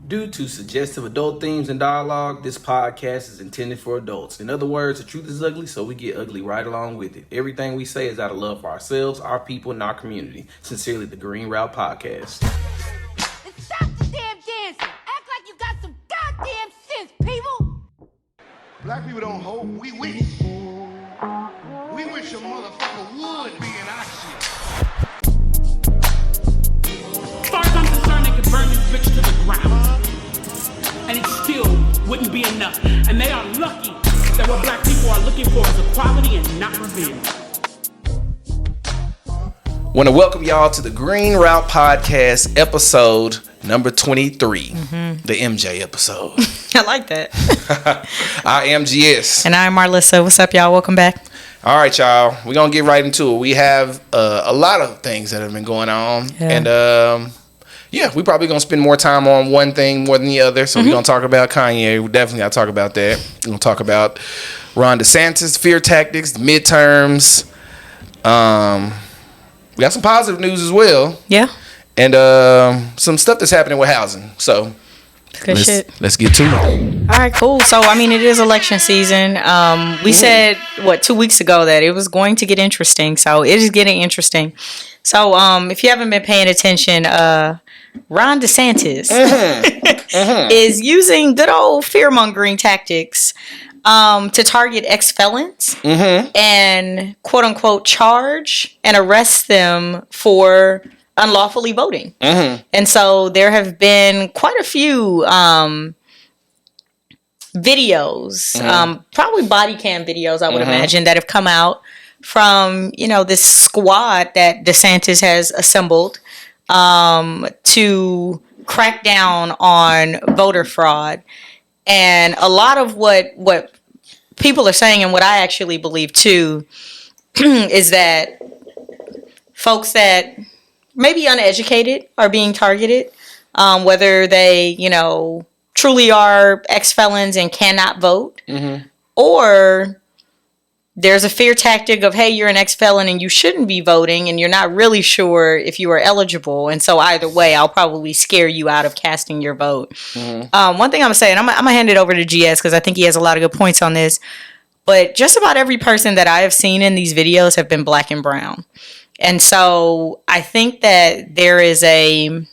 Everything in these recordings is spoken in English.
Due to suggestive adult themes and dialogue, this podcast is intended for adults. In other words, the truth is ugly, so we get ugly right along with it. Everything we say is out of love for ourselves, our people, and our community. Sincerely, the Green Route Podcast. Stop the damn dancing! Act like you got some goddamn sense, people! Black people don't hope, we wish. We wish a motherfucker would be in our shit. As far as I'm concerned, they could burn this bitch to the ground. And it still wouldn't be enough. And they are lucky that what black people are looking for is equality and not revenge. Want to welcome y'all to the Green Route Podcast, episode number 23, the MJ episode. I like that. I am GS. And I'm Marlissa. What's up, y'all? Welcome back. All right, y'all. We're going to get right into it. We have a lot of things that have been going on. Yeah. And, we probably going to spend more time on one thing more than the other. So we're going to talk about Kanye. We definitely got to talk about that. We're going to talk about Ron Desantis, fear tactics, the midterms. We got some positive news as well. Yeah. And some stuff that's happening with housing. So Good shit. Let's get to it. All right, cool. So, I mean, it is election season. We said, 2 weeks ago that it was going to get interesting. So, it is getting interesting. So, if you haven't been paying attention, Ron DeSantis is using good old fear-mongering tactics to target ex-felons and, quote-unquote, charge and arrest them for unlawfully voting. And so there have been quite a few videos, probably body cam videos, I would imagine, that have come out from, this squad that DeSantis has assembled to crack down on voter fraud. And a lot of what people are saying, and what I actually believe too, is that folks that maybe uneducated are being targeted, whether they, truly are ex-felons and cannot vote, or there's a fear tactic of, hey, you're an ex-felon and you shouldn't be voting and you're not really sure if you are eligible. And so either way, I'll probably scare you out of casting your vote. One thing I'm going to say, and I'm going to hand it over to GS because I think he has a lot of good points on this, but just about every person that I have seen in these videos have been black and brown. And so I think that there is a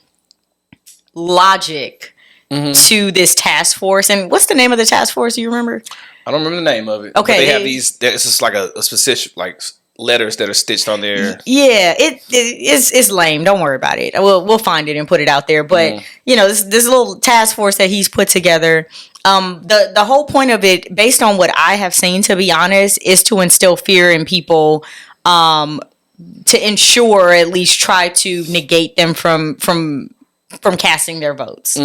logic to this task force. And what's the name of the task force? Do you remember? I don't remember the name of it. Okay. But they have these, it's just like a specific, like letters that are stitched on there. Yeah, it's lame. Don't worry about it. We'll find it and put it out there. But, this little task force that he's put together, the whole point of it, based on what I have seen, to be honest, is to instill fear in people, to ensure, at least try to negate them from casting their votes.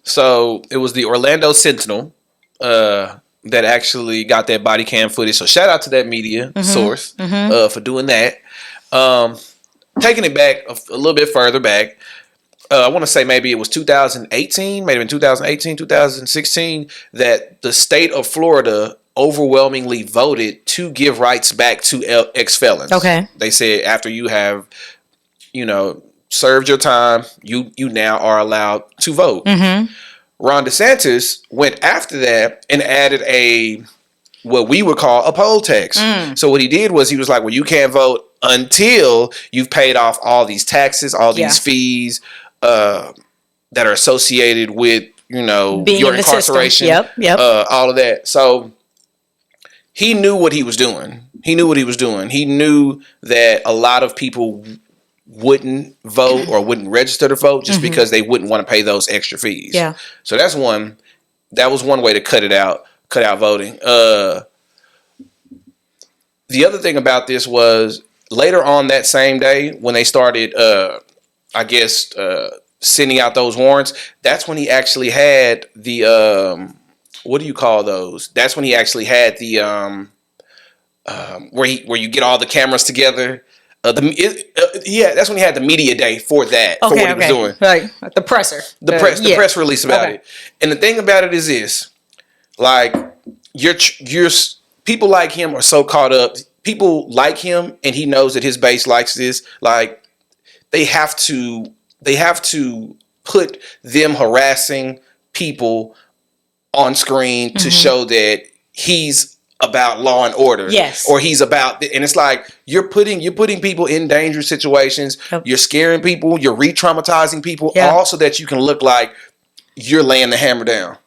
So it was the Orlando Sentinel that actually got that body cam footage. So shout out to that media source for doing that. Taking it back a little bit further back, I want to say maybe it was 2018, maybe in 2018, 2016, that the state of Florida overwhelmingly voted to give rights back to ex-felons. Okay. They said after you have, served your time, you now are allowed to vote. Ron DeSantis went after that and added what we would call a poll tax. So what he did was he was like, well, you can't vote until you've paid off all these taxes, all these fees that are associated with, being your incarceration. Yep. All of that. So he knew what he was doing. He knew that a lot of people wouldn't vote or wouldn't register to vote just because they wouldn't want to pay those extra fees. Yeah. So that was one way to cut out voting. The other thing about this was later on that same day when they started, sending out those warrants, that's when he actually had the, what do you call those? That's when he actually had the, where you get all the cameras together. That's when he had the media day for that, for what he was doing. Right, the presser. The press release about it. And the thing about it is this, like, your people like him are so caught up. People like him, and he knows that his base likes this. Like, they have to put them harassing people on screen to show that he's about law and order. Yes. Or he's about, and it's like you're putting people in dangerous situations. Yep. You're scaring people. You're re-traumatizing people, Yep. all so that you can look like you're laying the hammer down.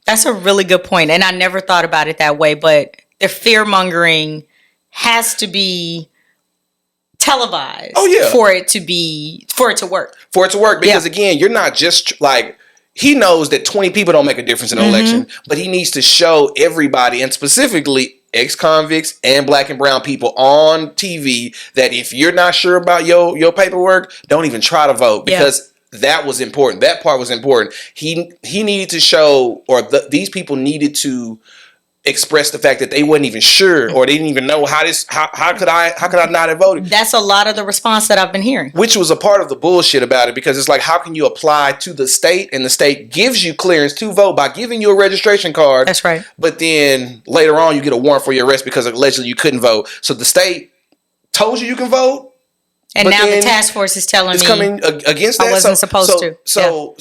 That's a really good point, and I never thought about it that way. But the fear mongering has to be televised. Oh, yeah. For it to work. For it to work, because again, you're not just like, he knows that 20 people don't make a difference in an election, but he needs to show everybody, and specifically ex-convicts and black and brown people on TV, that if you're not sure about your paperwork, don't even try to vote, because that was important. That part was important. He needed to show, or these people needed to express the fact that they wasn't even sure, or they didn't even know how could I not have voted. That's a lot of the response that I've been hearing, which was a part of the bullshit about it, because it's like, how can you apply to the state and the state gives you clearance to vote by giving you a registration card? That's right. But then later on you get a warrant for your arrest because allegedly you couldn't vote. So the state told you can vote, and now the task force is telling me coming against that. I wasn't supposed to. So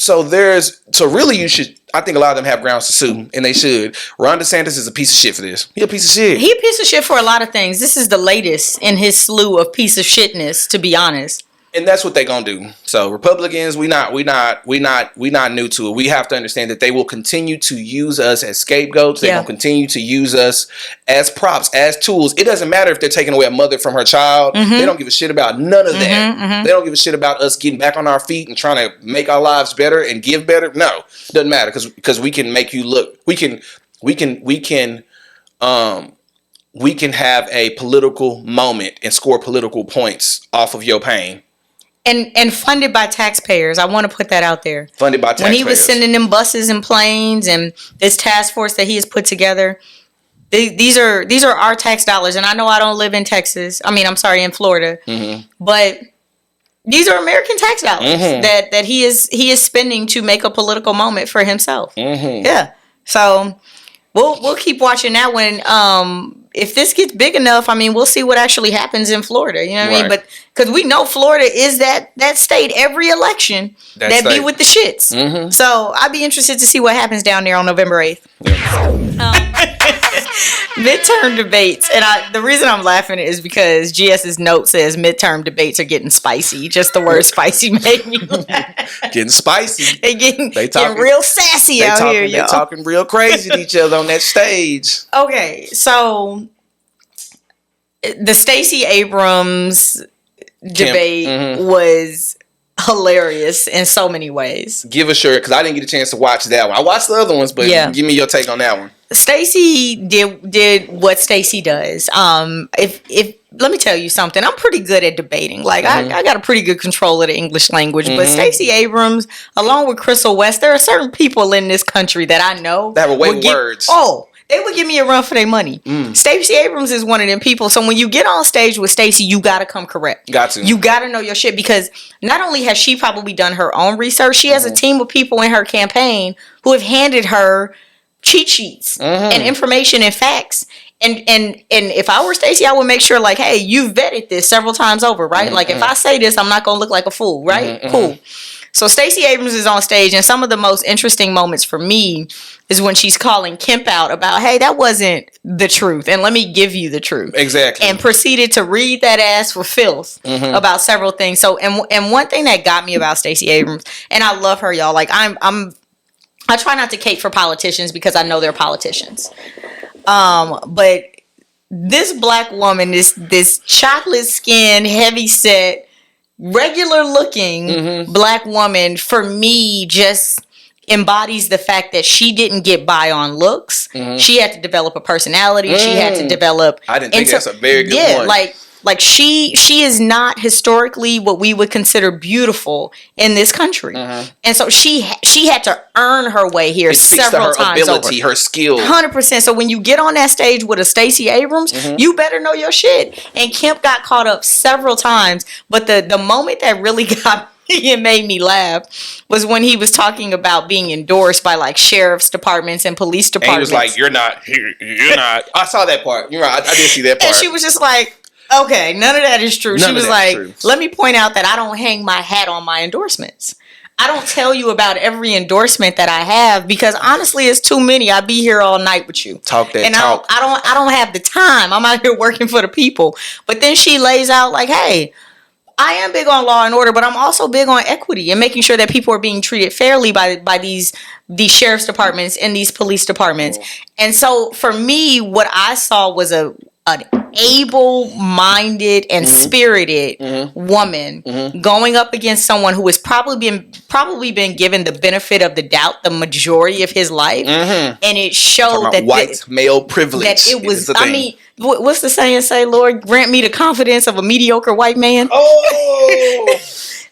really you should. I think a lot of them have grounds to sue, and they should. Ron DeSantis is a piece of shit for this. He a piece of shit. He a piece of shit for a lot of things. This is the latest in his slew of piece of shitness, to be honest. And that's what they gonna do. So Republicans, we not new to it. We have to understand that they will continue to use us as scapegoats. They're gonna continue to use us as props, as tools. It doesn't matter if they're taking away a mother from her child. They don't give a shit about none of that. They don't give a shit about us getting back on our feet and trying to make our lives better and give better. No, it doesn't matter, because we can make you look. We can have a political moment and score political points off of your pain. And funded by taxpayers. I want to put that out there. Funded by taxpayers. When he was sending them buses and planes and this task force that he has put together, these are our tax dollars. And I know I don't live in Texas. In Florida. But these are American tax dollars that he is spending to make a political moment for himself. Yeah. So we'll keep watching that one. If this gets big enough, we'll see what actually happens in Florida. You know what I mean? But because we know Florida is that state every election that be with the shits. So I'd be interested to see what happens down there on November 8th. Midterm debates, and the reason I'm laughing is because GS's note says midterm debates are getting spicy. Just the word spicy made me laugh. Getting spicy. They getting real sassy out here, y'all. They talking real crazy to each other on that stage. Okay, so the Stacey Abrams debate was hilarious in so many ways. Give us your, because I didn't get a chance to watch that one. I watched the other ones, but give me your take on that one. Stacey did what Stacey does. If let me tell you something, I'm pretty good at debating. Like I got a pretty good control of the English language. But Stacey Abrams, along with Crystal West, there are certain people in this country that I know that have a way with words. They would give me a run for their money. Stacey Abrams is one of them people. So when you get on stage with Stacey, you got to come correct. Got to. You got to know your shit, because not only has she probably done her own research, she has a team of people in her campaign who have handed her cheat sheets and information and facts. And if I were Stacey, I would make sure, like, hey, you've vetted this several times over, right? Like, if I say this, I'm not going to look like a fool, right? Cool. So Stacey Abrams is on stage, and some of the most interesting moments for me is when she's calling Kemp out about, hey, that wasn't the truth, and let me give you the truth. Exactly. And proceeded to read that ass for filth about several things. So, and one thing that got me about Stacey Abrams, and I love her, y'all. Like, I try not to cape for politicians because I know they're politicians. But this black woman, this chocolate skin, heavy set, regular looking black woman, for me, just embodies the fact that she didn't get by on looks. She had to develop a personality. She had to develop. I didn't think that's a very good one. Like she is not historically what we would consider beautiful in this country, and so she had to earn her way here several times over. Ability, her skill, 100%. So when you get on that stage with a Stacey Abrams, you better know your shit. And Kemp got caught up several times, but the moment that really got me and made me laugh was when he was talking about being endorsed by like sheriff's departments and police departments. And he was like, "You're not. You're not." I saw that part. You're right. I did see that part. And she was just like, okay, none of that is true. She was like, let me point out that I don't hang my hat on my endorsements. I don't tell you about every endorsement that I have because honestly, it's too many. I'd be here all night with you. Talk that and talk. I don't have the time. I'm out here working for the people. But then she lays out like, hey, I am big on law and order, but I'm also big on equity and making sure that people are being treated fairly by these sheriff's departments and these police departments. And so for me, what I saw was an able-minded and spirited woman going up against someone who has probably been given the benefit of the doubt the majority of his life, and it showed that white male privilege. That it was. I mean, what's the saying? Say, Lord, grant me the confidence of a mediocre white man. Oh.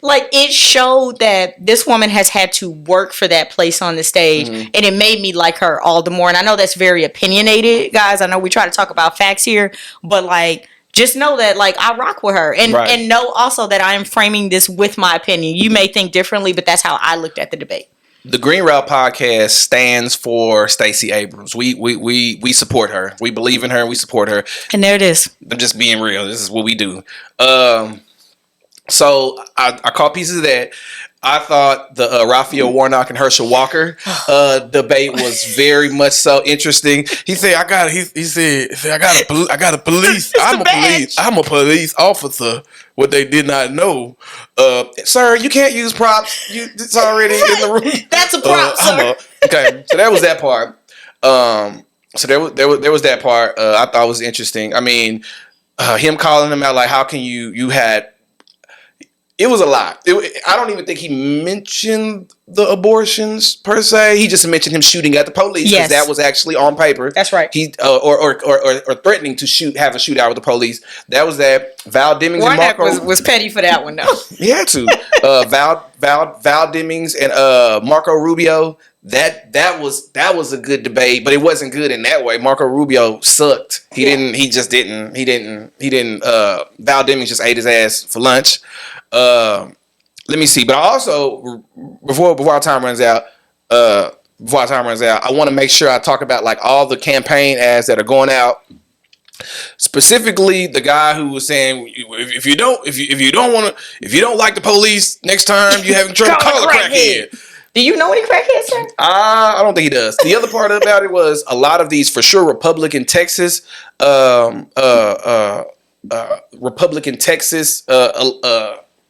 Like, it showed that this woman has had to work for that place on the stage, and it made me like her all the more. And I know that's very opinionated, guys. I know we try to talk about facts here, but like, just know that like I rock with her, and know also that I am framing this with my opinion. You may think differently, but that's how I looked at the debate. The Green Route podcast stands for Stacey Abrams. We support her. We believe in her. And we support her. And there it is. I'm just being real. This is what we do. So I caught pieces of that. I thought the Raphael Warnock and Herschel Walker debate was very much so interesting. He said, "I got a police. I'm a police officer. What they did not know, sir, you can't use props. It's already in the room. That's a prop, sir. Okay, so that was that part. So there was that part. I thought was interesting. I mean, him calling him out like, how can you had. It was a lot. I don't even think he mentioned the abortions per se. He just mentioned him shooting at the police because that was actually on paper. That's right. He or threatening to have a shootout with the police. That was that. Val Demings Warnock and Marco was petty for that one though. He had to. Val Demings and Marco Rubio. That was a good debate, but it wasn't good in that way. Marco Rubio sucked. He didn't. Val Demings just ate his ass for lunch. Let me see. But I also before our time runs out, I want to make sure I talk about like all the campaign ads that are going out. Specifically, the guy who was saying, if you don't like the police next time you having trouble, call a crackhead. Do you know any crackheads, sir? I don't think he does. The other part about it was a lot of these, for sure, Republican Texas,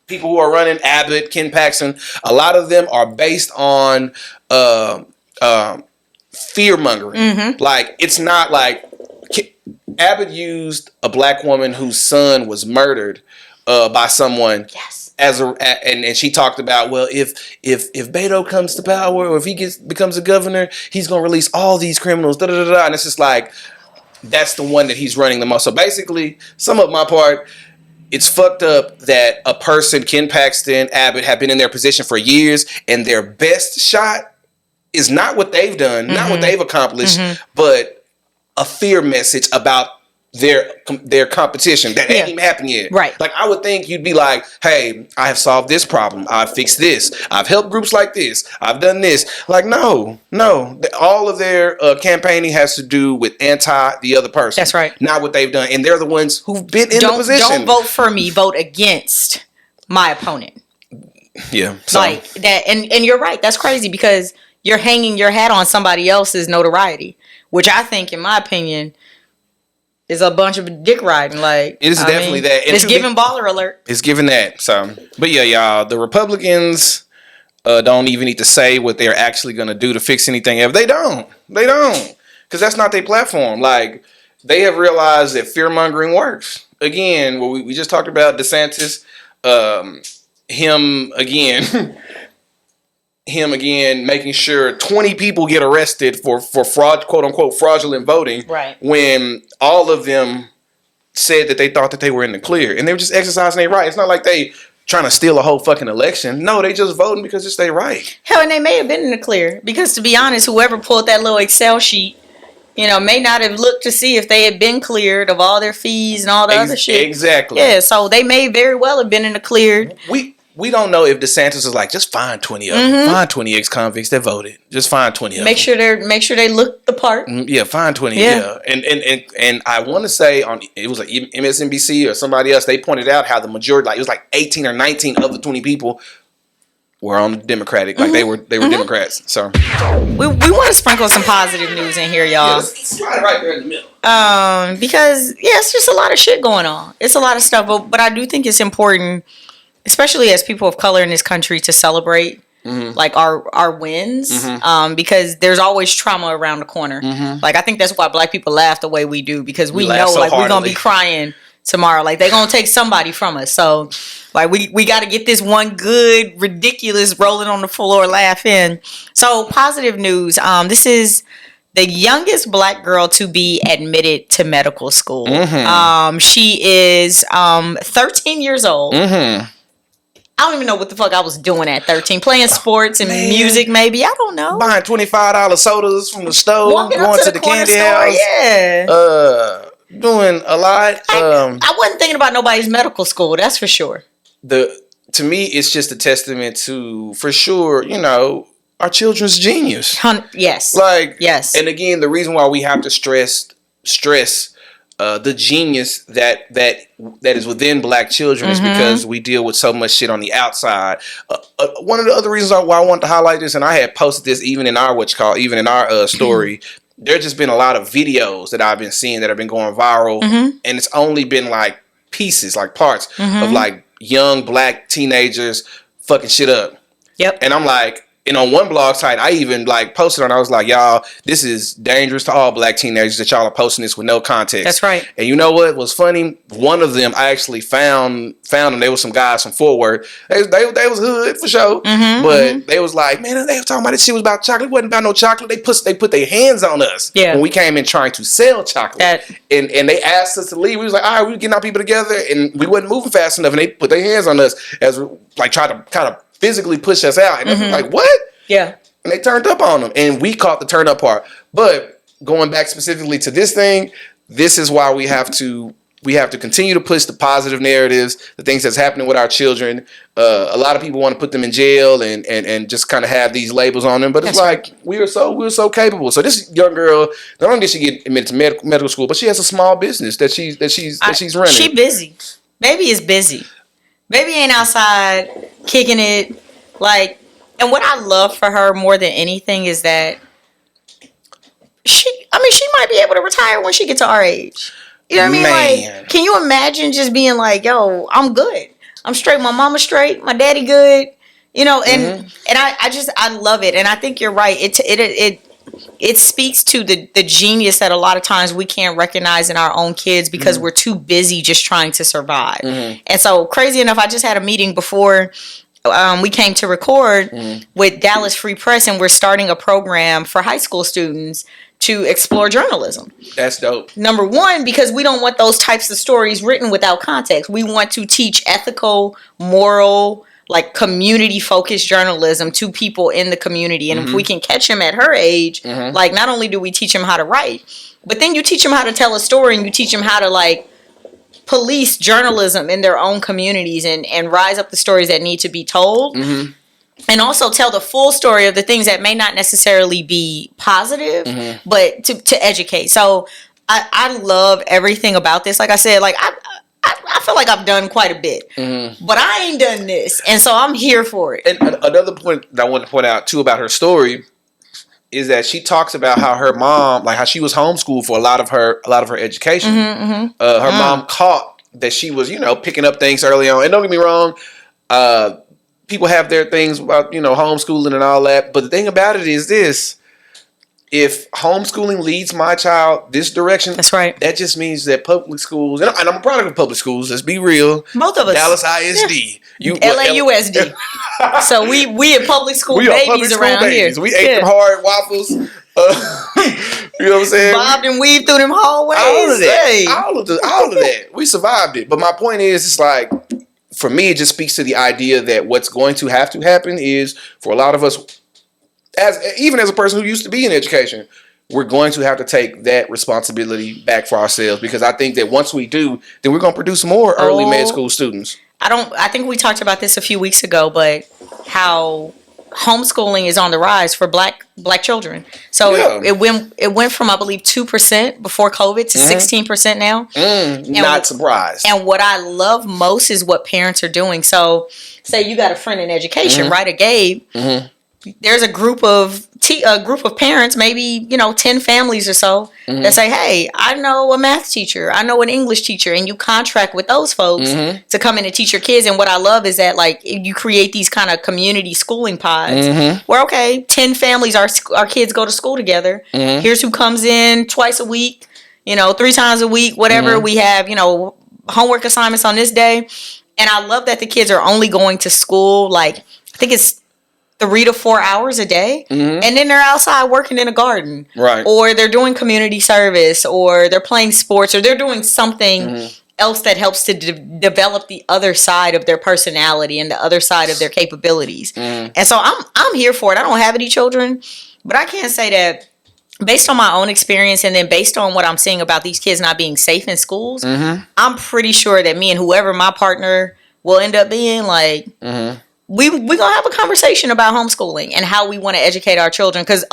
people who are running, Abbott, Ken Paxton, a lot of them are based on fear mongering. Like, it's not like Abbott used a black woman whose son was murdered by someone. Yes. And she talked about, well, if Beto comes to power or if he becomes a governor, he's gonna release all these criminals. And it's just like, that's the one that he's running the most. So basically, sum up my part. It's fucked up that a person, Ken Paxton, Abbott, have been in their position for years, and their best shot is not what they've done, not what they've accomplished, but a fear message about their competition that ain't even happened yet. Right. Like, I would think you'd be like, hey, I have solved this problem. I've fixed this. I've helped groups like this. I've done this. Like, no. All of their campaigning has to do with the other person. That's right. Not what they've done. And they're the ones who've been in the position. Don't vote for me. Vote against my opponent. Yeah. So. Like that. And you're right. That's crazy because you're hanging your hat on somebody else's notoriety, which I think, in my opinion, is a bunch of dick riding. Like, it is definitely that. And it's giving baller alert. It's giving that. So, but yeah, y'all, the Republicans don't even need to say what they're actually going to do to fix anything. If they don't, because that's not their platform. Like, they have realized that fear mongering works. Again, we just talked about Desantis, him again making sure 20 people get arrested for fraud, quote unquote, fraudulent voting. Right. When all of them said that they thought that they were in the clear and they were just exercising their right. It's not like they trying to steal a whole fucking election. No, they just voting because it's their right. Hell, and they may have been in the clear because, to be honest, whoever pulled that little Excel sheet, may not have looked to see if they had been cleared of all their fees and all the other shit. Exactly. Yeah, so they may very well have been in the clear. We don't know if DeSantis is like, just find 20 of them. Find 20 ex-convicts that voted. Just find 20 of them. Make sure they look the part. Yeah, find 20. Yeah. And I want to say it was like MSNBC or somebody else, they pointed out how the majority, like it was like 18 or 19 of the 20 people were on the Democratic, like they were Democrats. So we want to sprinkle some positive news in here, y'all. it's right there in the middle. Because it's just a lot of shit going on. It's a lot of stuff, but I do think it's important, especially as people of color in this country, to celebrate like our wins, because there's always trauma around the corner. Like I think that's why Black people laugh the way we do, because we know so like we're gonna be crying tomorrow. Like they're gonna take somebody from us. So like we got to get this one good ridiculous rolling on the floor laughing. So positive news. This is the youngest Black girl to be admitted to medical school. She is 13 years old. I don't even know what the fuck I was doing at 13. Playing sports and music, maybe. I don't know. Buying $25 sodas from the store, Walking going up to the candy store, house. Yeah. Doing a lot. I wasn't thinking about nobody's medical school, that's for sure. To me, it's just a testament to, for sure, our children's genius. Yes. Yes. And again, the reason why we have to stress the genius that is within Black children is because we deal with so much shit on the outside. One of the other reasons why I wanted to highlight this, and I had posted this even in our story. There's just been a lot of videos that I've been seeing that have been going viral, and it's only been like pieces, like parts of like young Black teenagers fucking shit up. Yep. And I'm like, and on one blog site, I even like posted on. I was like, y'all, this is dangerous to all Black teenagers that y'all are posting this with no context. That's right. And you know what was funny? One of them, I actually found them. They were some guys from Fort Worth. They was hood for sure, but they was like, man, they were talking about this shit was about chocolate. It wasn't about no chocolate. They put their hands on us when we came in trying to sell chocolate, and they asked us to leave. We was like, all right, we getting our people together, and we wasn't moving fast enough, and they put their hands on us as like try to kind of physically push us out, and they were like, what? Yeah. And they turned up on them, and we caught the turn up part. But going back specifically to this thing, this is why we have to continue to push the positive narratives, the things that's happening with our children. A lot of people want to put them in jail and just kind of have these labels on them, but it's like we're so capable. So this young girl, not only did she get admitted to medical school, but she has a small business that she's running. She busy. Baby is busy. Baby ain't outside kicking it like. And what I love for her more than anything is that she might be able to retire when she gets to our age. You know what I mean? Like, can you imagine just being like, yo, I'm good. I'm straight. My mama's straight. My daddy good. And I love it. And I think you're right. It speaks to the genius that a lot of times we can't recognize in our own kids because we're too busy just trying to survive. And so crazy enough, I just had a meeting before we came to record with Dallas Free Press, and we're starting a program for high school students to explore journalism. That's dope. Number one, because we don't want those types of stories written without context. We want to teach ethical, moral, like community-focused journalism to people in the community. And if we can catch them at her age, like not only do we teach them how to write, but then you teach them how to tell a story, and you teach them how to like police journalism in their own communities and rise up the stories that need to be told. And also tell the full story of the things that may not necessarily be positive, but to educate. So I love everything about this. Like I said, like I feel like I've done quite a bit, but I ain't done this. And so I'm here for it. And another point that I want to point out too about her story is that she talks about how her mom, like how she was homeschooled for a lot of her education. Her mom caught that she was, picking up things early on. And don't get me wrong, people have their things about, homeschooling and all that. But the thing about it is this: if homeschooling leads my child this direction, that's right. That just means that public schools, and I'm a product of public schools. Let's be real. Both of us. Dallas ISD. LAUSD. So we in public school babies around here. We ate them hard waffles. You know what I'm saying? Bobbed and weaved through them hallways. All of that. All of that. We survived it. But my point is, it's like, for me, it just speaks to the idea that what's going to have to happen is, for a lot of us, even as a person who used to be in education, we're going to have to take that responsibility back for ourselves, because I think that once we do, then we're going to produce more early med school students. I think we talked about this a few weeks ago, but how homeschooling is on the rise for black children. So Yeah. it went from, I believe, 2% before COVID to 16% now. Not surprised. And what I love most is what parents are doing. So say you got a friend in education, right? A Gabe. There's a group of parents, maybe 10 families or so, that say, "Hey, I know a math teacher, I know an English teacher," and you contract with those folks to come in and teach your kids. And what I love is that like you create these kind of community schooling pods where 10 families, our kids go to school together. Here's who comes in twice a week, 3 times a week, whatever. We have homework assignments on this day, and I love that the kids are only going to school like I think it's 3 to 4 hours a day, and then they're outside working in a garden, right? Or they're doing community service, or they're playing sports, or they're doing something else that helps to develop the other side of their personality and the other side of their capabilities. And so I'm here for it. I don't have any children, but I can say that based on my own experience, and then based on what I'm seeing about these kids not being safe in schools, I'm pretty sure that me and whoever my partner will end up being, like, we're going to have a conversation about homeschooling and how we want to educate our children, because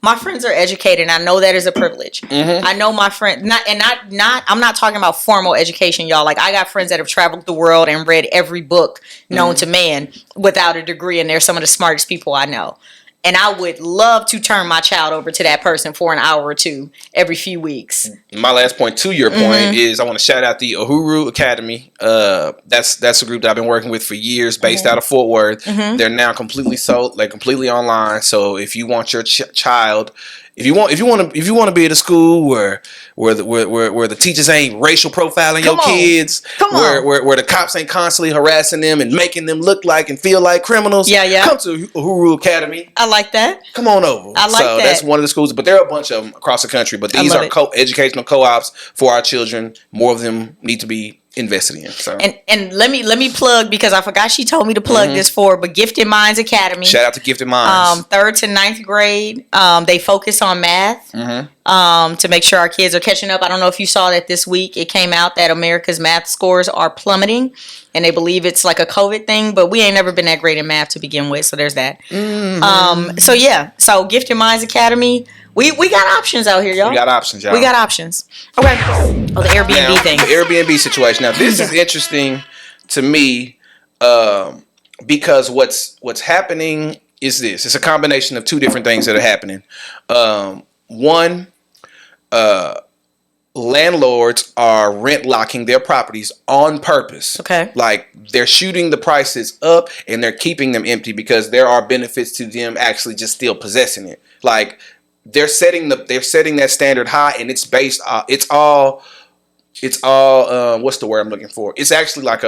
my friends are educated, and I know that is a privilege. I know my friend, I'm not talking about formal education, y'all. Like, I got friends that have traveled the world and read every book known to man without a degree, and they're some of the smartest people I know. And I would love to turn my child over to that person for an hour or two every few weeks. My last point to your point is I want to shout out the Uhuru Academy. That's a group that I've been working with for years, based out of Fort Worth. They're now completely completely online. So if you want your child, if you want to be at a school where the teachers ain't racial profiling your kids, where the cops ain't constantly harassing them and making them look like and feel like criminals, come to Uhuru Academy. I like that. Come on over. I like that. That's one of the schools, but there are a bunch of them across the country. But these are educational co-ops for our children. More of them need to be invested in. So and let me plug, because I forgot she told me to plug this but Gifted Minds Academy. Shout out to Gifted Minds. 3rd to 9th grade. They focus on math to make sure our kids are catching up. I don't know if you saw that this week. It came out that America's math scores are plummeting, and they believe it's like a COVID thing, but we ain't never been that great in math to begin with, so there's that. So Gifted Minds Academy. We got options out here, y'all. We got options, y'all. We got options. Okay. Oh, the Airbnb thing. The Airbnb situation. Now, this is interesting to me because what's happening is this. It's a combination of two different things that are happening. One, landlords are rent locking their properties on purpose. Okay. Like, they're shooting the prices up and they're keeping them empty because there are benefits to them actually just still possessing it. Like, they're setting that standard high, and it's based it's all what's the word I'm looking for? It's actually like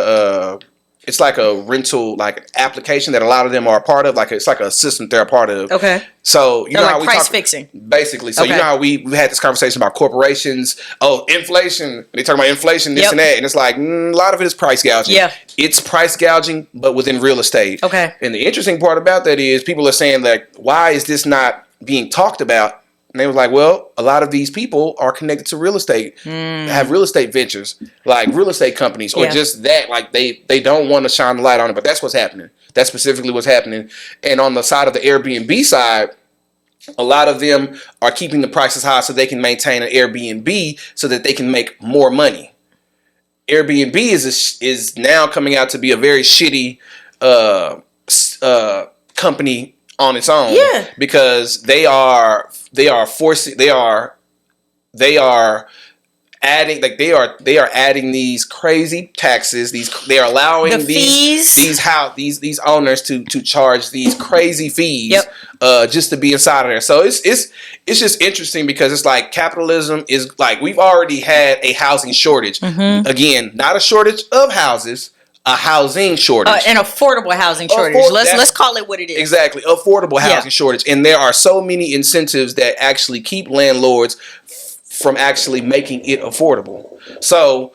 it's like a rental application that a lot of them are a part of. It's like a system they're a part of. Okay. So you know how we price fixing, basically. So you know how we had this conversation about corporations. Oh, inflation. They talk about inflation, this and that, and it's like a lot of it is price gouging. Yeah. It's price gouging, but within real estate. Okay. And the interesting part about that is people are saying why is this not being talked about? And they was like, well, a lot of these people are connected to real estate, have real estate ventures, like real estate companies, or just that, they don't want to shine the light on it, but that's what's happening. That's specifically what's happening. And on the side of the Airbnb side, a lot of them are keeping the prices high so they can maintain an Airbnb so that they can make more money. Airbnb is now coming out to be a very shitty company on its own, because they are adding these crazy taxes. They are allowing these owners to charge these crazy fees just to be inside of there. So it's just interesting because it's like capitalism is like, we've already had a housing shortage. Again, not a shortage of houses. A housing shortage. An affordable housing shortage. Let's call it what it is. Exactly. Affordable housing shortage. And there are so many incentives that actually keep landlords from actually making it affordable. So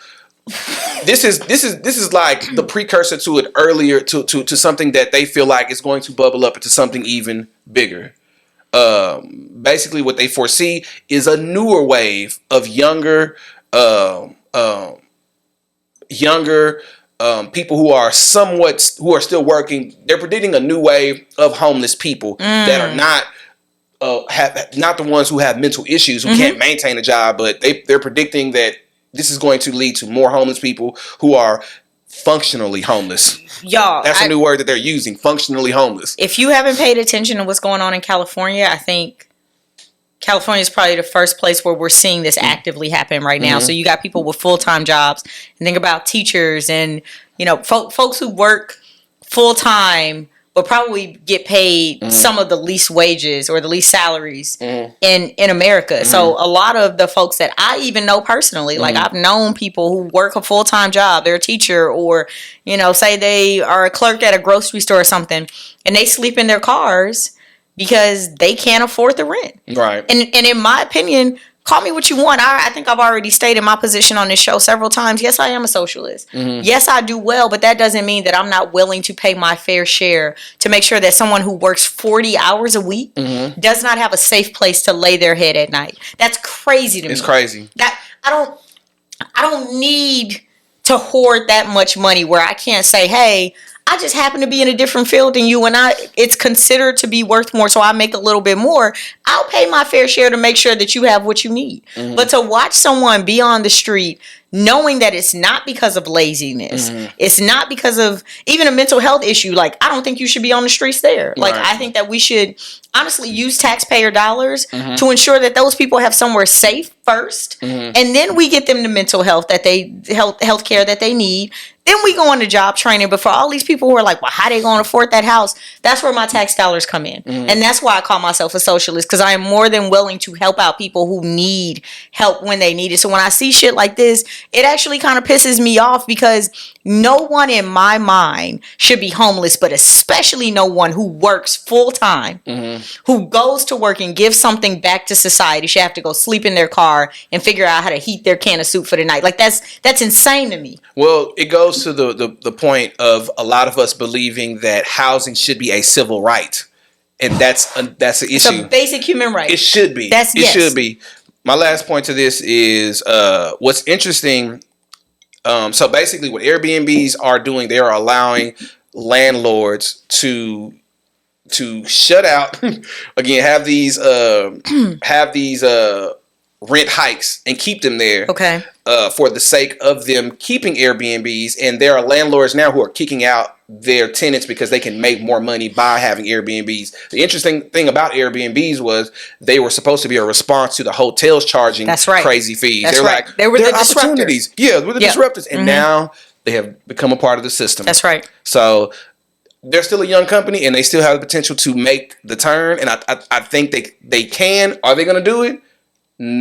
this is like the precursor to it earlier to something that they feel like is going to bubble up into something even bigger. Basically what they foresee is a newer wave of younger people who are still working. They're predicting a new wave of homeless people that are not not the ones who have mental issues, who can't maintain a job, but they're predicting that this is going to lead to more homeless people who are functionally homeless. Y'all, that's a new word that they're using, functionally homeless. If you haven't paid attention to what's going on in California, I think California is probably the first place where we're seeing this actively happen right now. So you got people with full-time jobs, and think about teachers and, you know, folks who work full-time but probably get paid some of the least wages or the least salaries in America. So a lot of the folks that I even know personally, like I've known people who work a full-time job, they're a teacher, or, you know, say they are a clerk at a grocery store or something, and they sleep in their cars because they can't afford the rent. Right. And in my opinion, call me what you want. I think I've already stated my position on this show several times. Yes, I am a socialist. Yes, I do well, but that doesn't mean that I'm not willing to pay my fair share to make sure that someone who works 40 hours a week does not have a safe place to lay their head at night. That's crazy to me. It's crazy. That I don't need to hoard that much money where I can't say, hey, I just happen to be in a different field than you, and it's considered to be worth more, so I make a little bit more. I'll pay my fair share to make sure that you have what you need. But to watch someone be on the street knowing that it's not because of laziness, it's not because of even a mental health issue, like, I don't think you should be on the streets there. Like, I think that we should honestly use taxpayer dollars to ensure that those people have somewhere safe first, and then we get them the mental health health care that they need. Then we go into job training. But for all these people who are like, well, how they going to afford that house? That's where my tax dollars come in. And that's why I call myself a socialist, because I am more than willing to help out people who need help when they need it. So when I see shit like this, it actually kind of pisses me off, because no one in my mind should be homeless, but especially no one who works full time, who goes to work and gives something back to society should have to go sleep in their car and figure out how to heat their can of soup for the night. Like, that's insane to me. Well, it goes to the point of a lot of us believing that housing should be a civil right, and that's an issue. It's a basic human right. It should be. Should be. My last point to this is what's interesting. So basically, what Airbnbs are doing, they are allowing landlords to shut out again, have these rent hikes and keep them there. Okay. For the sake of them keeping Airbnbs, and there are landlords now who are kicking out their tenants because they can make more money by having Airbnbs. The interesting thing about Airbnbs was they were supposed to be a response to the hotels charging crazy fees. That's right. They were the opportunities. Yeah, we're the disruptors, and now they have become a part of the system. That's right. So they're still a young company, and they still have the potential to make the turn. And I think they can. Are they going to do it?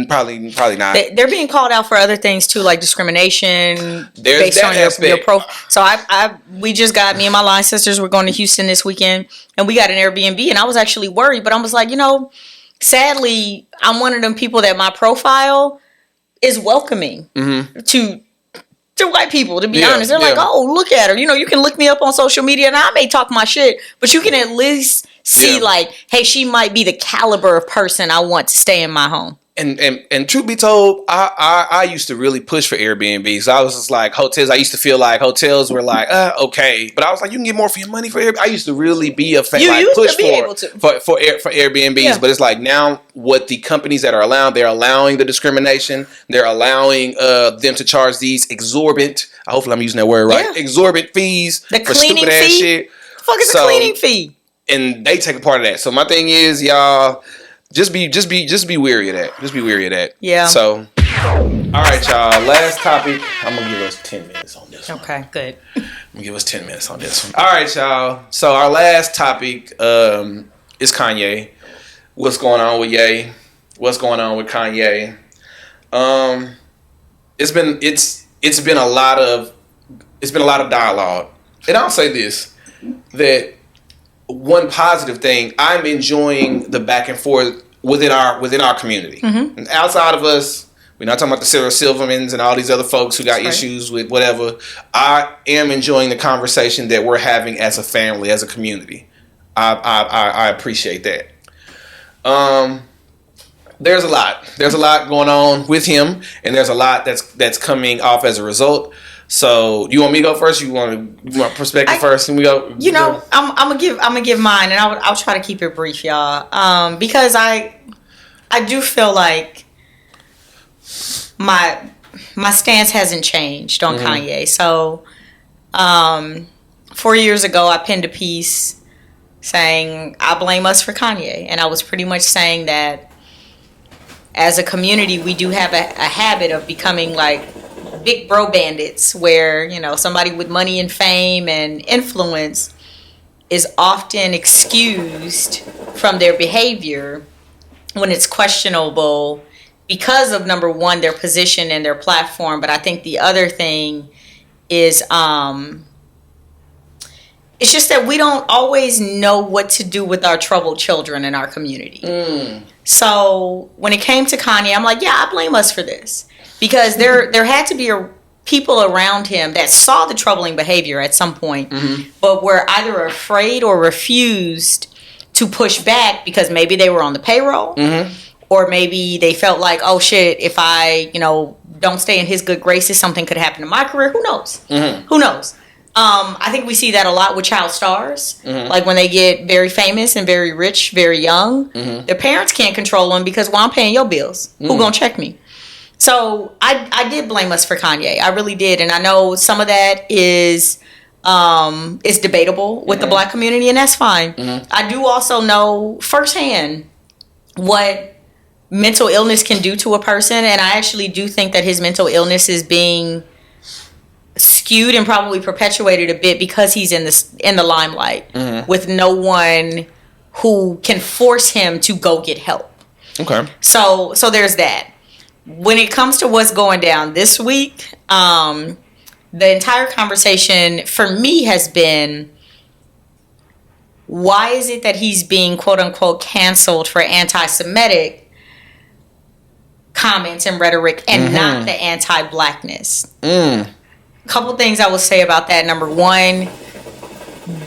Probably not. They're being called out for other things too, like discrimination based on your profile. So we just got, me and my line sisters were going to Houston this weekend, and we got an Airbnb, and I was actually worried, but I was like, sadly, I'm one of them people that my profile is welcoming to white people, to be honest. They're like, oh, look at her. You can look me up on social media, and I may talk my shit, but you can at least see like, hey, she might be the caliber of person I want to stay in my home. And truth be told, I used to really push for Airbnbs. I was just like, hotels. I used to feel like hotels were like, okay, but I was like, you can get more for your money for Airbnb. I used to really be a fan, push for Airbnbs. But it's like, now what the companies that are allowed, they're allowing the discrimination. They're allowing them to charge these exorbitant. Hopefully, I'm using that word right. Exorbitant fees for stupid ass shit. The fuck is a cleaning fee? And they take a part of that. So my thing is, y'all, Just be wary of that. Just be wary of that. Yeah. So, all right, y'all. Last topic. I'm gonna give us 10 minutes on this one. Okay, good. I'm gonna give us 10 minutes on this one. All right, y'all. So our last topic is Kanye. What's going on with Ye? What's going on with Kanye? It's been a lot of dialogue, and I'll say this, that one positive thing, I'm enjoying the back and forth within our community. And outside of us, we're not talking about the Sarah Silvermans and all these other folks who got issues with whatever. I am enjoying the conversation that we're having as a family, as a community. I appreciate that. There's a lot going on with him, and there's a lot that's coming off as a result. So, you want me to go first? You want perspective first, and we go. You know, I'm gonna give mine, and I'll try to keep it brief, y'all. Because I do feel like my stance hasn't changed on Kanye. So, 4 years ago, I penned a piece saying I blame us for Kanye, and I was pretty much saying that as a community, we do have a habit of becoming like big bro bandits, where, you know, somebody with money and fame and influence is often excused from their behavior when it's questionable because of, number one, their position and their platform. But I think the other thing is it's just that we don't always know what to do with our troubled children in our community. So when it came to Kanye, I'm like, yeah, I blame us for this. Because there had to be people around him that saw the troubling behavior at some point, but were either afraid or refused to push back because maybe they were on the payroll, or maybe they felt like, oh shit, if I, you know, don't stay in his good graces, something could happen to my career. Who knows? Who knows? I think we see that a lot with child stars. Like when they get very famous and very rich, very young, their parents can't control them because, well, I'm paying your bills. Who gonna check me? So I did blame us for Kanye. I really did. And I know some of that is debatable with the black community, and that's fine. I do also know firsthand what mental illness can do to a person. And I actually do think that his mental illness is being skewed and probably perpetuated a bit because he's in the limelight with no one who can force him to go get help. Okay. So there's that. When it comes to what's going down this week, the entire conversation for me has been, why is it that he's being quote unquote canceled for anti-Semitic comments and rhetoric and not the anti-blackness? Couple things I will say about that. Number one,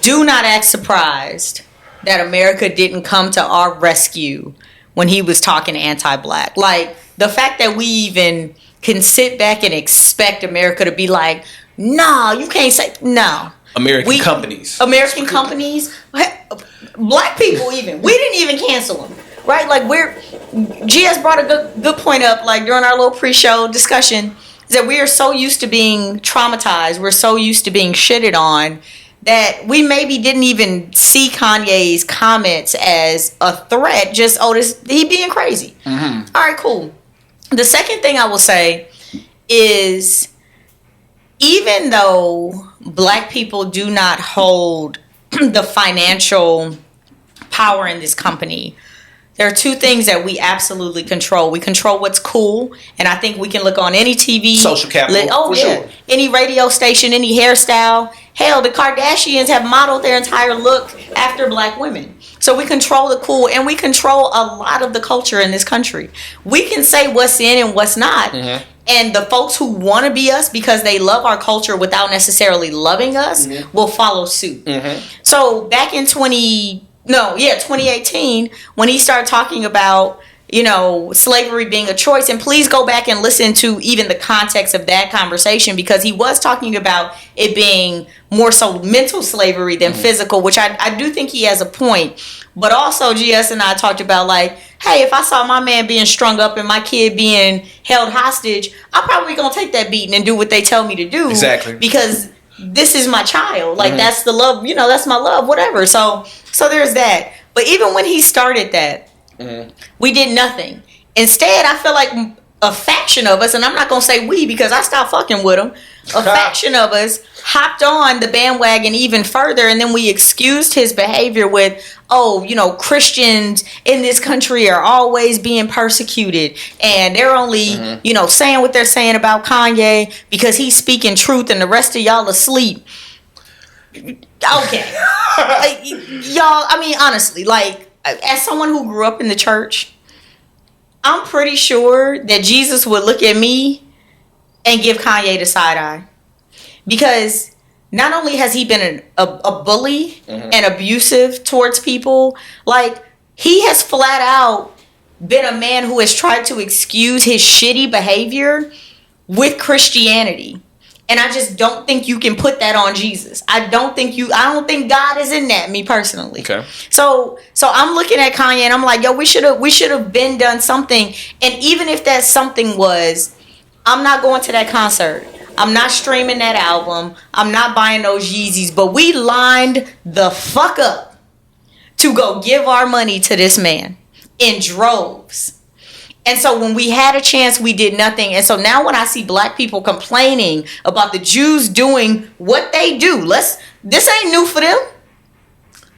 do not act surprised that America didn't come to our rescue when he was talking anti-black. Like, the fact that we even can sit back and expect America to be like, no, you can't say, no. American companies, black people even. We didn't even cancel them, right? Like, GS brought a good point up, like, during our little pre-show discussion, is that we are so used to being traumatized, we're so used to being shitted on, that we maybe didn't even see Kanye's comments as a threat. Just, he being crazy. All right, cool. The second thing I will say is, even though black people do not hold the financial power in this company, there are two things that we absolutely control. We control what's cool, and I think we can look on any TV. Social capital, sure. Any radio station, any hairstyle. Hell, the Kardashians have modeled their entire look after black women. So we control the cool, and we control a lot of the culture in this country. We can say what's in and what's not. And the folks who want to be us because they love our culture without necessarily loving us will follow suit. So back in 2018, when he started talking about, you know, slavery being a choice, and please go back and listen to even the context of that conversation, because he was talking about it being more so mental slavery than physical, which I do think he has a point. But also GS and I talked about, like, hey, if I saw my man being strung up and my kid being held hostage, I'm probably gonna take that beating and do what they tell me to do. Exactly. Because this is my child. Like, that's the love, you know, that's my love, whatever. So there's that. But even when he started that, we did nothing. Instead, I feel like a faction of us, and I'm not going to say we because I stopped fucking with them, a faction of us hopped on the bandwagon even further, and then we excused his behavior with, oh, you know, Christians in this country are always being persecuted, and they're only, you know, saying what they're saying about Kanye because he's speaking truth and the rest of y'all asleep. Okay. Y'all, I mean, honestly, like, as someone who grew up in the church, I'm pretty sure that Jesus would look at me and give Kanye the side eye. Because not only has he been a bully and abusive towards people, like, he has flat out been a man who has tried to excuse his shitty behavior with Christianity. And I just don't think you can put that on Jesus. I don't think God is in that, me personally. Okay. So I'm looking at Kanye and I'm like, yo, we should have been done something. And even if that something was, I'm not going to that concert. I'm not streaming that album. I'm not buying those Yeezys. But we lined the fuck up to go give our money to this man in droves. And so when we had a chance, we did nothing. And so now when I see black people complaining about the Jews doing what they do, this ain't new for them.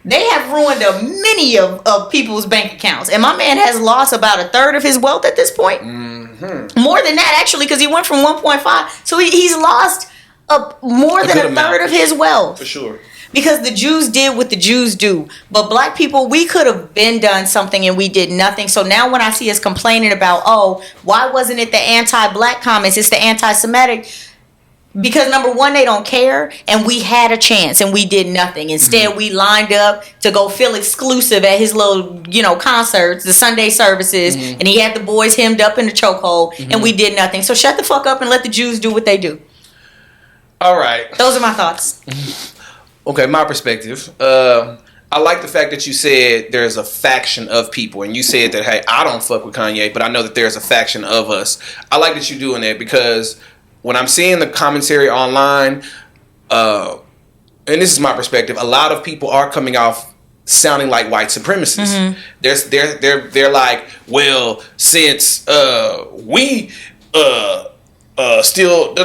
They have ruined many of people's bank accounts. And my man has lost about a third of his wealth at this point. Mm-hmm. More than that, actually, because he went from 1.5. So he's lost more than a third of his wealth. For sure. Because the Jews did what the Jews do. But black people, we could have been done something and we did nothing. So now when I see us complaining about, oh, why wasn't it the anti-black comments? It's the anti-Semitic. Because number one, they don't care. And we had a chance and we did nothing. Instead, we lined up to go feel exclusive at his little, concerts, the Sunday services. And he had the boys hemmed up in the chokehold. And we did nothing. So shut the fuck up and let the Jews do what they do. All right. Those are my thoughts. Okay, my perspective. I like the fact that you said there's a faction of people, and you said that, hey, I don't fuck with Kanye, but I know that there's a faction of us. I like that you're doing that because when I'm seeing the commentary online, and this is my perspective, a lot of people are coming off sounding like white supremacists. They're like, well, since we still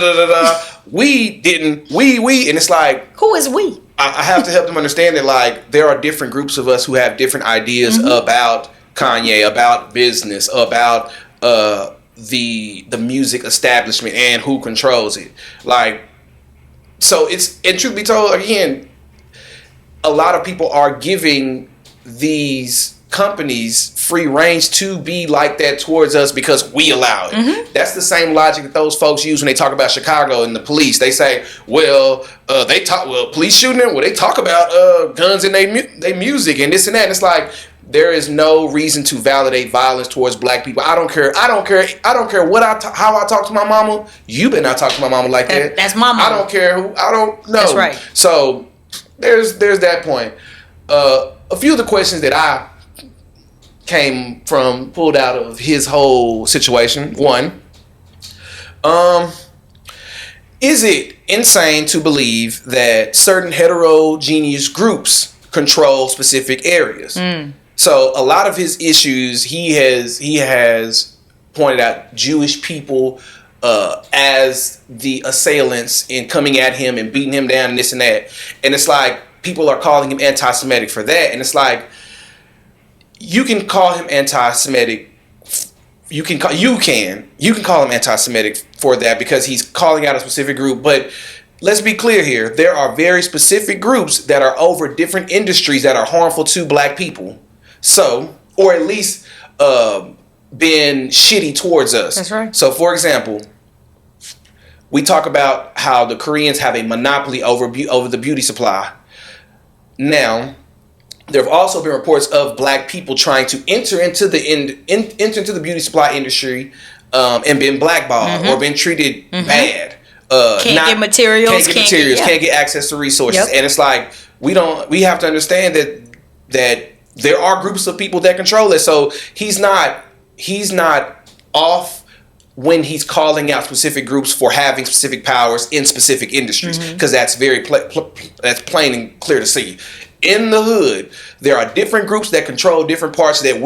we didn't and it's like, who is we? I have to help them understand that, like, there are different groups of us who have different ideas about Kanye, about business, about the music establishment and who controls it. Like, so and truth be told, again, a lot of people are giving these companies free range to be like that towards us because we allow it. That's the same logic that those folks use when they talk about Chicago and the police. They say, well, police shooting them. Well, they talk about guns in their music and this and that. And it's like, there is no reason to validate violence towards black people. I don't care how I talk to my mama. You better not talk to my mama like that. That's my mama. I don't care who. I don't know. That's right. So there's that point. A few of the questions that I pulled out of his whole situation. One, is it insane to believe that certain heterogeneous groups control specific areas? So a lot of his issues, he has pointed out Jewish people as the assailants in coming at him and beating him down and this and that. And it's like, people are calling him anti-Semitic for that. And it's like, you can call him anti-Semitic. You can call him anti-Semitic for that because he's calling out a specific group. But let's be clear here. There are very specific groups that are over different industries that are harmful to black people. So, or at least been shitty towards us. That's right. So, for example, we talk about how the Koreans have a monopoly over the beauty supply. Now, there have also been reports of black people trying to enter into the beauty supply industry and been blackballed or been treated bad. Can't get materials, can't get access to resources. And it's like, we have to understand that there are groups of people that control it. So he's not off when he's calling out specific groups for having specific powers in specific industries, because that's that's plain and clear to see. In the hood, there are different groups that control different parts that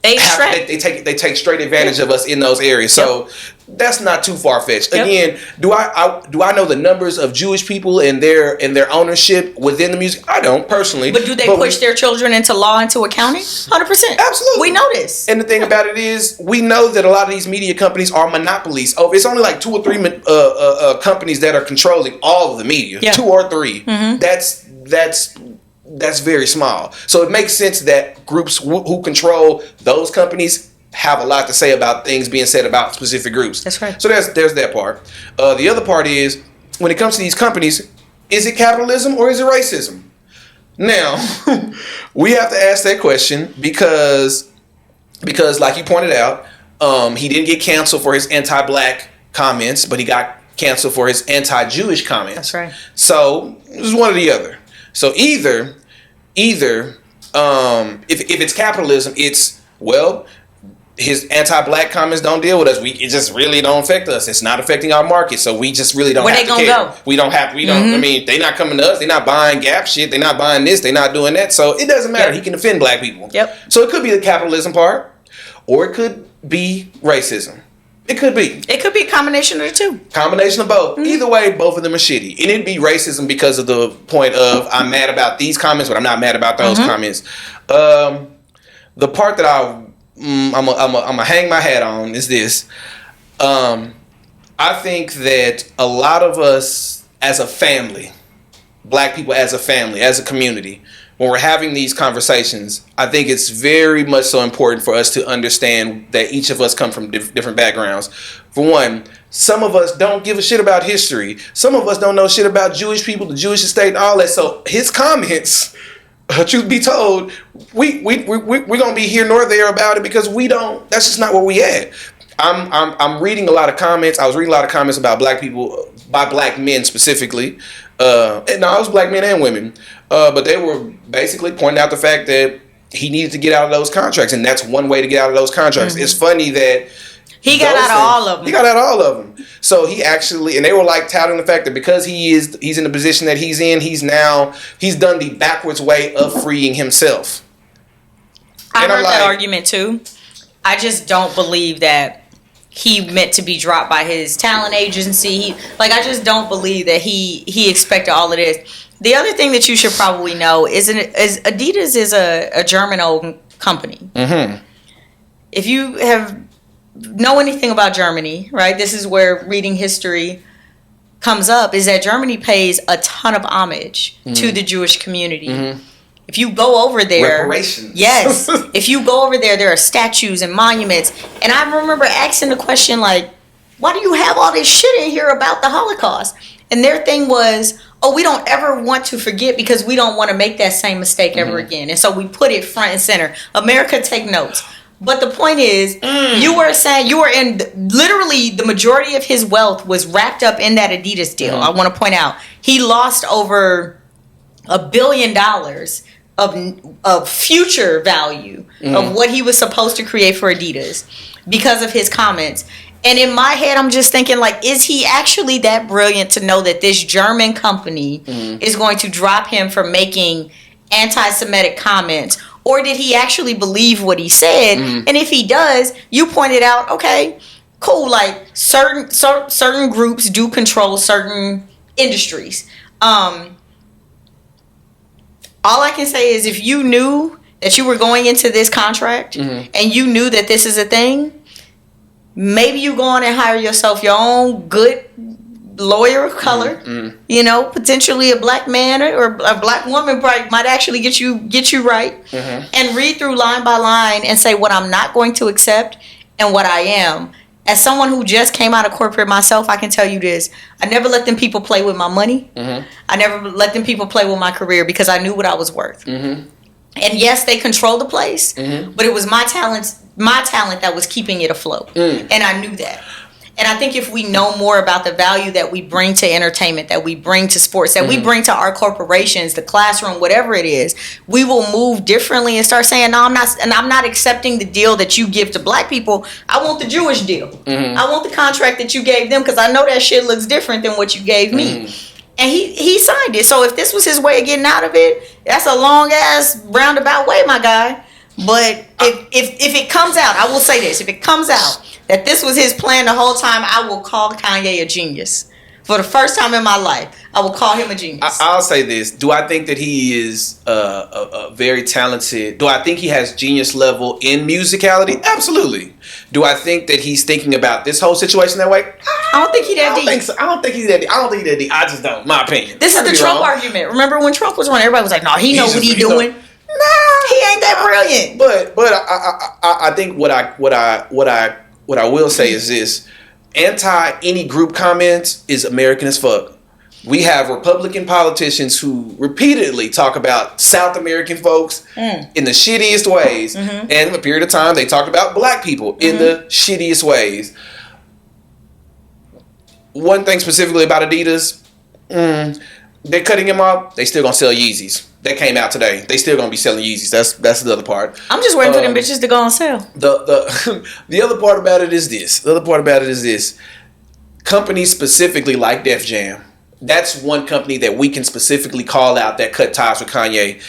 they take straight advantage of us in those areas. So that's not too far fetched. Again, do I know the numbers of Jewish people and their ownership within the music? I don't personally. But do they push their children into law, into accounting? 100%. Absolutely. We know this. And the thing about it is, we know that a lot of these media companies are monopolies. Oh, it's only like 2 or 3 companies that are controlling all of the media. 2 or 3. That's very small. So it makes sense that groups who control those companies have a lot to say about things being said about specific groups. That's right. So there's that part. The other part is, when it comes to these companies, is it capitalism or is it racism? Now, we have to ask that question because like you pointed out, he didn't get canceled for his anti-black comments, but he got canceled for his anti-Jewish comments. That's right. So it was one or the other. So either if it's capitalism, it's, well, his anti-black comments don't deal with us. It just really don't affect us. It's not affecting our market, so we just really don't Where have they to gonna care. go? We don't. I mean, they not coming to us. They not buying Gap shit. They not buying this. They not doing that. So it doesn't matter. Yep. He can offend black people. Yep. So it could be the capitalism part, or it could be racism. It could be. It could be a combination of the two. Combination of both. Either way, both of them are shitty. And it'd be racism because of the point of, I'm mad about these comments, but I'm not mad about those comments. The part that I'm gonna hang my hat on is this. I think that a lot of us as a family, black people as a family, as a community, when we're having these conversations, I think it's very much so important for us to understand that each of us come from different backgrounds. For one, some of us don't give a shit about history. Some of us don't know shit about Jewish people, the Jewish estate, and all that. So his comments, truth be told, we're gonna be here nor there about it because we don't. That's just not where we at. I'm reading a lot of comments. I was reading a lot of comments about black people by black men specifically. And no, it was black men and women. But they were basically pointing out the fact that he needed to get out of those contracts, and that's one way to get out of those contracts. It's funny that he got out of all of them. He got out of all of them. So he actually, and they were like touting the fact that because he's in the position that he's in, he's done the backwards way of freeing himself. I heard that argument too. I just don't believe that he meant to be dropped by his talent agency. I just don't believe that he expected all of this. The other thing that you should probably know is Adidas is a German-owned company. Mm-hmm. If you know anything about Germany, right? This is where reading history comes up. Is that Germany pays a ton of homage to the Jewish community. Mm-hmm. If you go over there, reparations. Yes. If you go over there are statues and monuments. And I remember asking the question, like, why do you have all this shit in here about the Holocaust? And their thing was, we don't ever want to forget because we don't want to make that same mistake ever again. And so we put it front and center. America, take notes. But the point is, you were in literally the majority of his wealth was wrapped up in that Adidas deal. I want to point out he lost over $1 billion of future value of what he was supposed to create for Adidas because of his comments. And in my head, I'm just thinking, like, is he actually that brilliant to know that this German company is going to drop him for making anti-Semitic comments? Or did he actually believe what he said? And if he does, you pointed out, okay, cool, like certain groups do control certain industries. All I can say is if you knew that you were going into this contract and you knew that this is a thing, maybe you go on and hire yourself your own good lawyer of color. You know, potentially a black man or a black woman might actually get you right, and read through line by line and say what I'm not going to accept and what I am. As someone who just came out of corporate myself, I can tell you this. I never let them people play with my money. I never let them people play with my career because I knew what I was worth. And yes, they control the place, but it was my talent that was keeping it afloat. And I knew that. And I think if we know more about the value that we bring to entertainment, that we bring to sports, that we bring to our corporations, the classroom, whatever it is, we will move differently and start saying, no, I'm not accepting the deal that you give to black people. I want the Jewish deal. I want the contract that you gave them because I know that shit looks different than what you gave me. And he signed it. So if this was his way of getting out of it, that's a long ass roundabout way, my guy. But if it comes out, I will say this, if it comes out that this was his plan the whole time, I will call Kanye a genius. For the first time in my life, I will call him a genius. I'll say this. Do I think that he is a very talented... Do I think he has genius level in musicality? Absolutely. Do I think that he's thinking about this whole situation that way? I don't think he's that deep. I don't think he's that deep. I just don't. My opinion. This is the Trump argument. Remember when Trump was running, everybody was like, no, he knows what he's doing. Nah, he ain't that brilliant. But I think what I will say is this: anti any group comments is American as fuck. We have Republican politicians who repeatedly talk about South American folks in the shittiest ways, and in a period of time they talked about black people in the shittiest ways. one thing specifically about Adidas, they're cutting him off. They still gonna sell Yeezys. That came out today. They still gonna be selling Yeezys. That's the other part. I'm just waiting for them bitches to go on sale. The other part about it is this. Companies specifically like Def Jam. That's one company that we can specifically call out that cut ties with Kanye.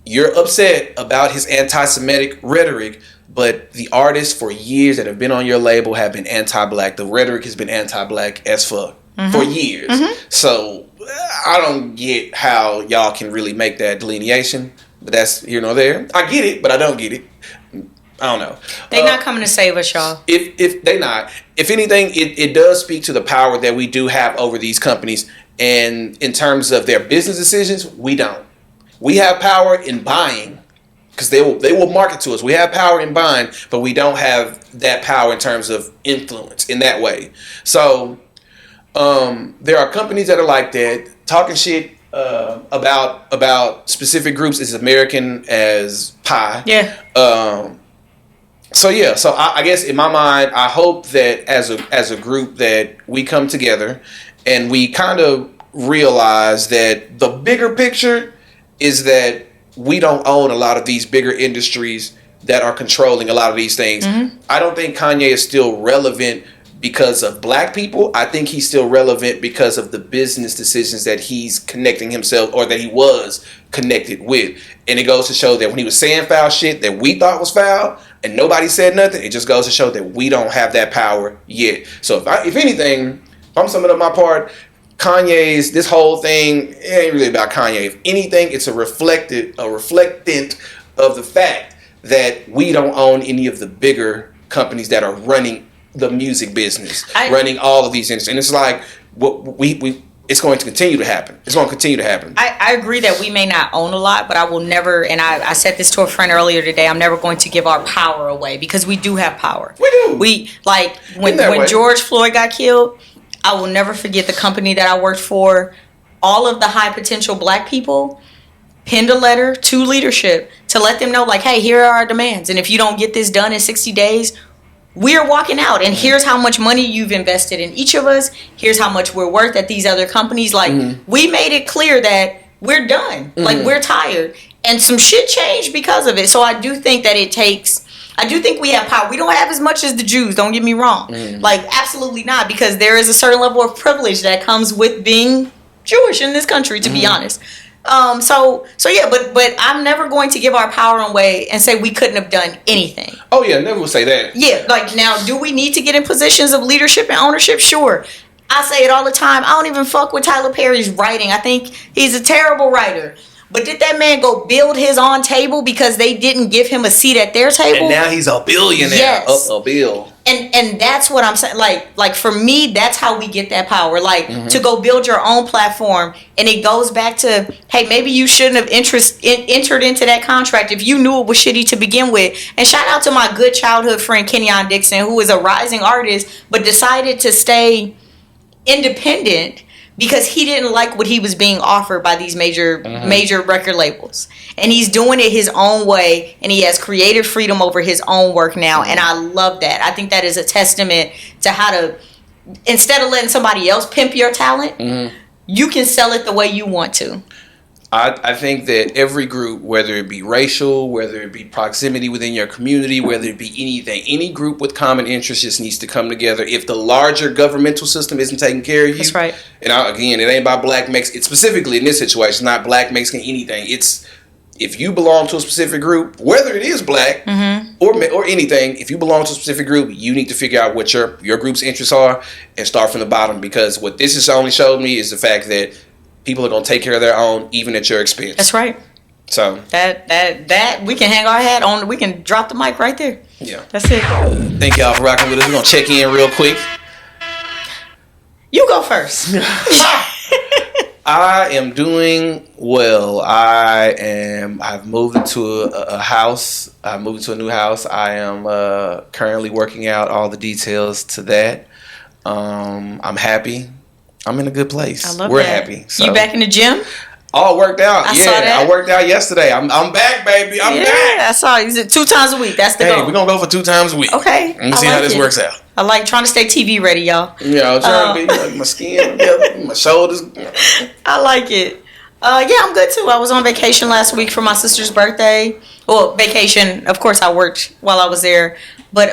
You're upset about his anti-Semitic rhetoric, but the artists for years that have been on your label have been anti-black. The rhetoric has been anti-black as fuck for years. So I don't get how y'all can really make that delineation, but that's here nor there. I get it, but I don't get it. I don't know. They not coming to save us, y'all. If they not, if anything, it does speak to the power that we do have over these companies, and in terms of their business decisions, we don't. We have power in buying because they will market to us. We have power in buying, but we don't have that power in terms of influence in that way. So there are companies that are like that, talking shit about specific groups as American as pie. Yeah. So I guess in my mind, I hope that as a group that we come together and we kind of realize that the bigger picture is that we don't own a lot of these bigger industries that are controlling a lot of these things. I don't think Kanye is still relevant because of black people. I think he's still relevant because of the business decisions that he's connecting himself, or that he was connected with. And it goes to show that when he was saying foul shit that we thought was foul and nobody said nothing, it just goes to show that we don't have that power yet. So if anything, if I'm summing up my part, Kanye's, this whole thing, it ain't really about Kanye. If anything, it's a reflectant of the fact that we don't own any of the bigger companies that are running the music business, running all of these industries. And it's like, it's going to continue to happen. It's going to continue to happen. I agree that we may not own a lot, but I will never, and I said this to a friend earlier today, I'm never going to give our power away, because we do have power. We do. We, like, when George Floyd got killed, I will never forget the company that I worked for. All of the high potential black people penned a letter to leadership to let them know, like, hey, here are our demands. And if you don't get this done in 60 days, we're walking out. And here's how much money you've invested in each of us. Here's how much we're worth at these other companies. Like, we made it clear that we're done. Like, we're tired. And some shit changed because of it. So I do think that I do think we have power. We don't have as much as the Jews, don't get me wrong. Like, absolutely not, because there is a certain level of privilege that comes with being Jewish in this country, to be honest. So yeah, but I'm never going to give our power away and say we couldn't have done anything. Oh yeah, never will say that. Yeah, like, now, do we need to get in positions of leadership and ownership? Sure. I say it all the time. I don't even fuck with Tyler Perry's writing. I think he's a terrible writer. But did that man go build his own table because they didn't give him a seat at their table? And now he's a billionaire. Yes. A bill. And that's what I'm saying. Like for me, that's how we get that power. Like, to go build your own platform. And it goes back to, hey, maybe you shouldn't have entered into that contract if you knew it was shitty to begin with. And shout out to my good childhood friend Kenyon Dixon, who is a rising artist, but decided to stay independent because he didn't like what he was being offered by these major record labels. And he's doing it his own way, and he has creative freedom over his own work now, and I love that. I think that is a testament to how to, instead of letting somebody else pimp your talent, you can sell it the way you want to. I think that every group, whether it be racial, whether it be proximity within your community, whether it be anything, any group with common interests just needs to come together. If the larger governmental system isn't taking care of you, that's right. And again, it ain't about black Mexican. It's specifically in this situation, not black Mexican anything. It's if you belong to a specific group, whether it is black or anything, if you belong to a specific group, you need to figure out what your group's interests are and start from the bottom. Because what this has only showed me is the fact that people are going to take care of their own, even at your expense. That's right. So that we can hang our hat on. We can drop the mic right there. Yeah, that's it. Thank y'all for rocking with us. We're gonna check in real quick. You go first. I am doing well. I've moved into a house. I moved into a new house. I am currently working out all the details to that. I'm happy. I'm in a good place. I love We're that. happy. So. You back in the gym? All worked out. I saw that. I worked out yesterday. I'm back, back. I saw you. 2 times a week. That's the goal. We're gonna go for 2 times a week. Okay. And see how this works out. I like trying to stay TV ready, y'all. Yeah, I'm trying to be like my skin, my shoulders. I like it. Yeah, I'm good too. I was on vacation last week for my sister's birthday. Well, vacation. Of course, I worked while I was there, but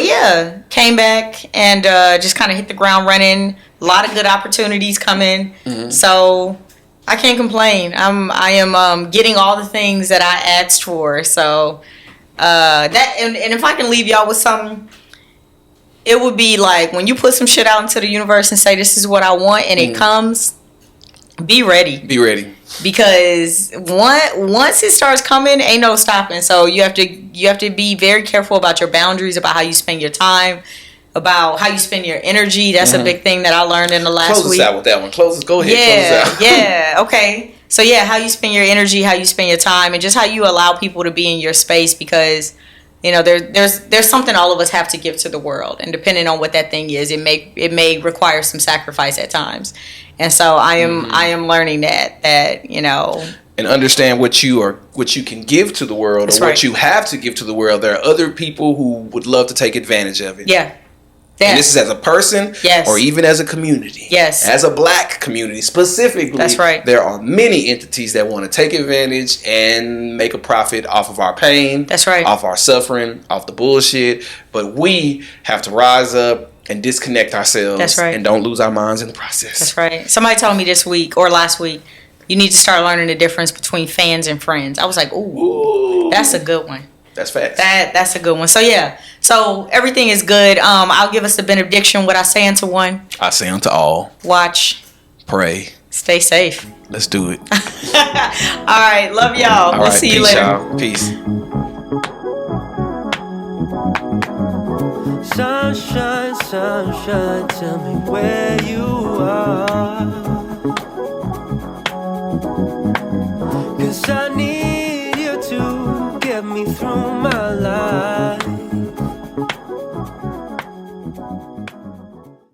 yeah, came back and just kind of hit the ground running. A lot of good opportunities coming, so I can't complain. I am getting all the things that I asked for. So that and if I can leave y'all with something, it would be like when you put some shit out into the universe and say this is what I want, and it comes. Be ready. Be ready. Because once it starts coming, ain't no stopping. So you have to be very careful about your boundaries, about how you spend your time, about how you spend your energy. That's a big thing that I learned in the last week. Close us out with that one. Go ahead. Yeah, close us out. yeah. Okay. So yeah, how you spend your energy, how you spend your time, and just how you allow people to be in your space, because you know there's something all of us have to give to the world, and depending on what that thing is, it may require some sacrifice at times. And so I am learning that you know, and understand what you can give to the world. That's or right. what you have to give to the world. There are other people who would love to take advantage of it. yeah. And this is as a person, Yes. or even as a community. Yes. As a black community specifically. That's right. There are many entities that want to take advantage and make a profit off of our pain. That's right. Off our suffering, off the bullshit. But we have to rise up and disconnect ourselves. That's right. And don't lose our minds in the process. That's right. Somebody told me this week or last week, you need to start learning the difference between fans and friends. I was like, ooh. That's a good one. That's facts. That's a good one. So yeah. So everything is good. I'll give us the benediction. What I say unto one. I say unto all. Watch. Pray. Stay safe. Let's do it. All right. Love y'all. All We'll right, see you peace, later. Y'all. Peace. Sunshine, sunshine, tell me where you are.